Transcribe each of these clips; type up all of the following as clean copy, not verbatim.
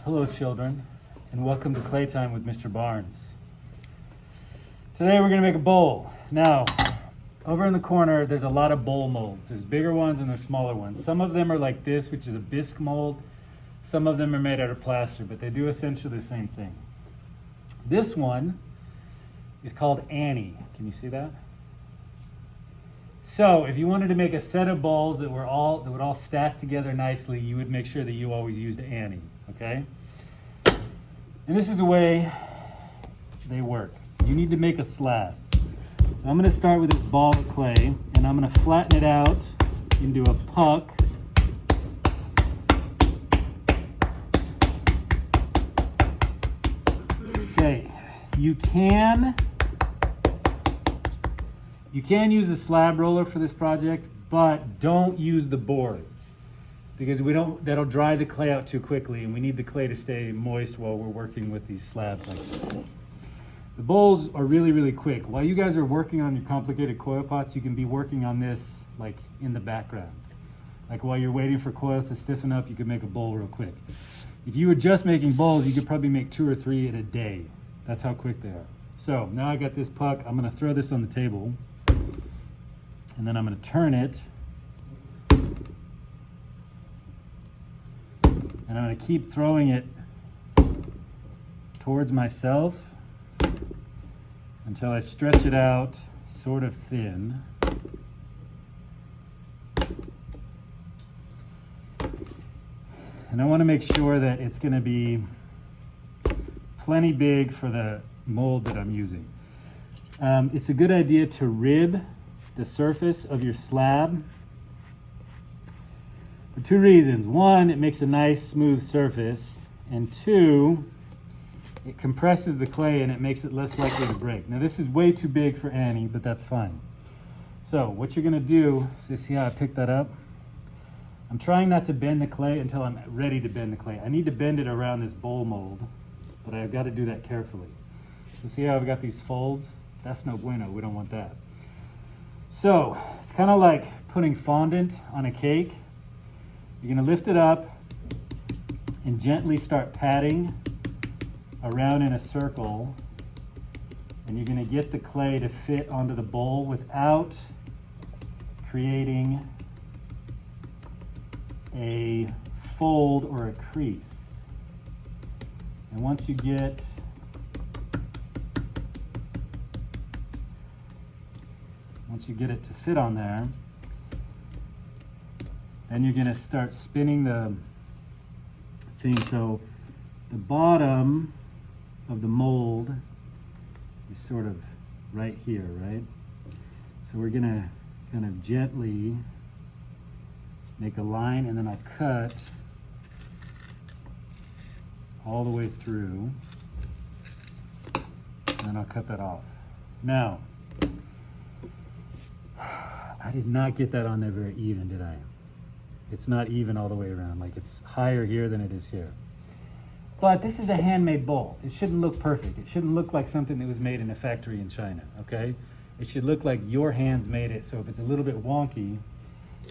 Hello children, and welcome to Clay Time with Mr. Barnes. Today we're going to make a bowl. Now, over in the corner there's a lot of bowl molds. There's bigger ones and there's smaller ones. Some of them are like this, which is a bisque mold. Some of them are made out of plaster, but they do essentially the same thing. This one is called Annie. Can you see that? So if you wanted to make a set of bowls that would all stack together nicely, you would make sure that you always used Annie, okay? And this is the way they work. You need to make a slab. So I'm going to start with this ball of clay, and I'm going to flatten it out into a puck. Okay, you can use a slab roller for this project, but don't use the boards because that'll dry the clay out too quickly, and we need the clay to stay moist while we're working with these slabs like this. The bowls are really, really quick. While you guys are working on your complicated coil pots, you can be working on this like in the background. Like while you're waiting for coils to stiffen up, you can make a bowl real quick. If you were just making bowls, you could probably make 2 or 3 in a day. That's how quick they are. So now I got this puck. I'm going to throw this on the table, and then I'm going to turn it, and I'm going to keep throwing it towards myself until I stretch it out sort of thin. And I want to make sure that it's going to be plenty big for the mold that I'm using. It's a good idea to rib the surface of your slab for 2 reasons. 1, it makes a nice smooth surface, and 2, it compresses the clay and it makes it less likely to break. Now this is way too big for Annie, but that's fine. So what you're going to do, so see how I picked that up? I'm trying not to bend the clay until I'm ready to bend the clay. I need to bend it around this bowl mold, but I've got to do that carefully. So see how I've got these folds? That's no bueno, we don't want that. So it's kind of like putting fondant on a cake. You're going to lift it up and gently start patting around in a circle, and you're going to get the clay to fit onto the bowl without creating a fold or a crease. And once you get it to fit on there, then you're going to start spinning the thing. So the bottom of the mold is sort of right here, right? So we're going to kind of gently make a line, and then I'll cut all the way through, and then I'll cut that off. Now, I did not get that on there very even, did I? It's not even all the way around. Like, it's higher here than it is here. But this is a handmade bowl. It shouldn't look perfect. It shouldn't look like something that was made in a factory in China, okay? It should look like your hands made it. So if it's a little bit wonky,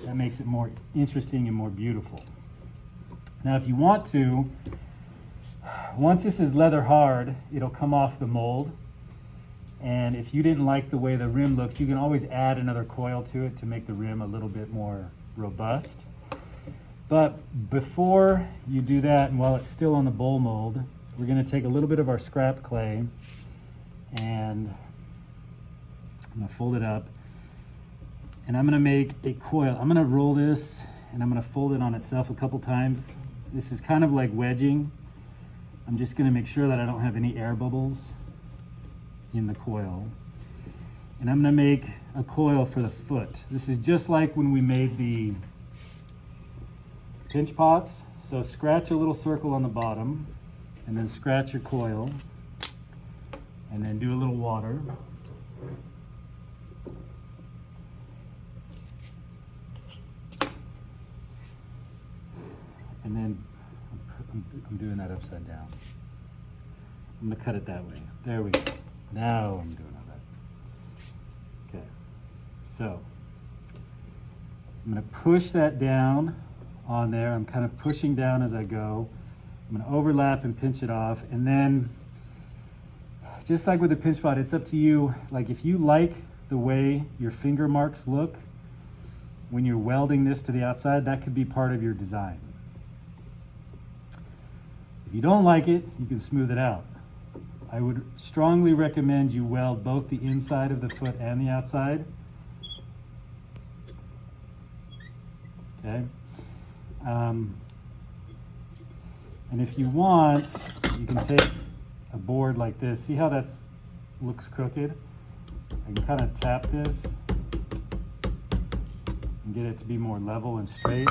that makes it more interesting and more beautiful. Now, if you want to, once this is leather hard, it'll come off the mold. And if you didn't like the way the rim looks, you can always add another coil to it to make the rim a little bit more robust. But before you do that, and while it's still on the bowl mold, we're going to take a little bit of our scrap clay, and I'm going to fold it up, and I'm going to make a coil. I'm going to roll this, and I'm going to fold it on itself a couple times. This is kind of like wedging. I'm just going to make sure that I don't have any air bubbles in the coil. And I'm going to make a coil for the foot. This is just like when we made the pinch pots. So scratch a little circle on the bottom, and then scratch your coil, and then do a little water. And then I'm doing that upside down. I'm gonna cut it that way. There we go. Now I'm doing all that. Okay, so I'm gonna push that down on there. I'm kind of pushing down as I go. I'm gonna overlap and pinch it off, and then just like with the pinch pot, it's up to you. Like if you like the way your finger marks look when you're welding this to the outside, that could be part of your design. If you don't like it, you can smooth it out. I would strongly recommend you weld both the inside of the foot and the outside. Okay. And if you want, you can take a board like this. See how that's looks crooked? I can kind of tap this and get it to be more level and straight.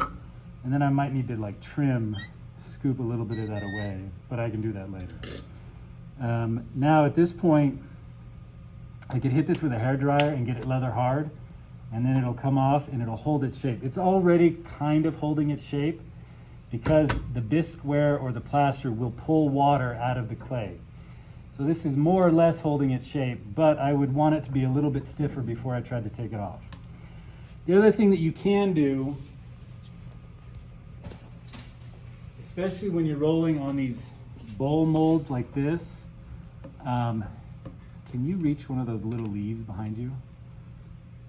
And then I might need to like scoop a little bit of that away, but I can do that later. Now at this point, I could hit this with a hairdryer and get it leather hard, and then it'll come off and it'll hold its shape. It's already kind of holding its shape because the bisqueware or the plaster will pull water out of the clay. So this is more or less holding its shape, but I would want it to be a little bit stiffer before I tried to take it off. The other thing that you can do, especially when you're rolling on these bowl molds like this, can you reach one of those little leaves behind you?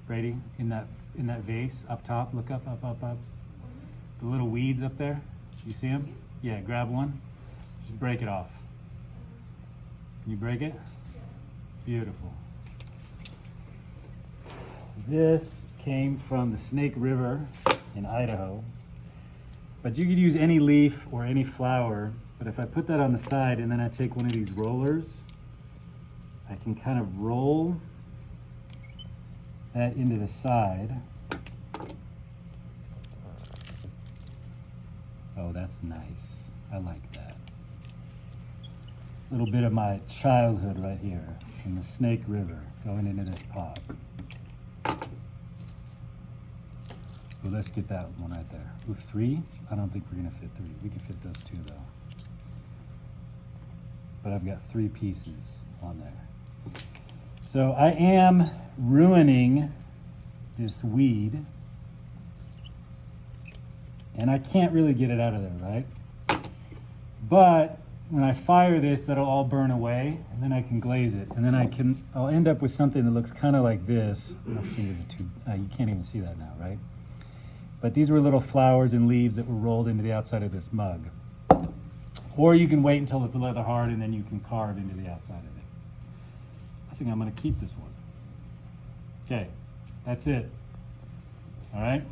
Brady, in that vase up top, look up, up, up, up. The little weeds up there, you see them? Yeah, grab one, just break it off. Can you break it? Beautiful. This came from the Snake River in Idaho, but you could use any leaf or any flower. But if I put that on the side and then I take one of these rollers, I can kind of roll that into the side. Oh, that's nice. I like that. A little bit of my childhood right here from the Snake River going into this pot. So let's get that one right there. Ooh, 3? I don't think we're gonna fit 3. We can fit those 2 though. But I've got 3 pieces on there. So I am ruining this weed, and I can't really get it out of there, right? But when I fire this, that'll all burn away, and then I can glaze it, and then I'll end up with something that looks kind of like this. My fingers are too, you can't even see that now, right? But these were little flowers and leaves that were rolled into the outside of this mug. Or you can wait until it's leather hard and then you can carve into the outside of it. I think I'm gonna keep this one. Okay, that's it. All right.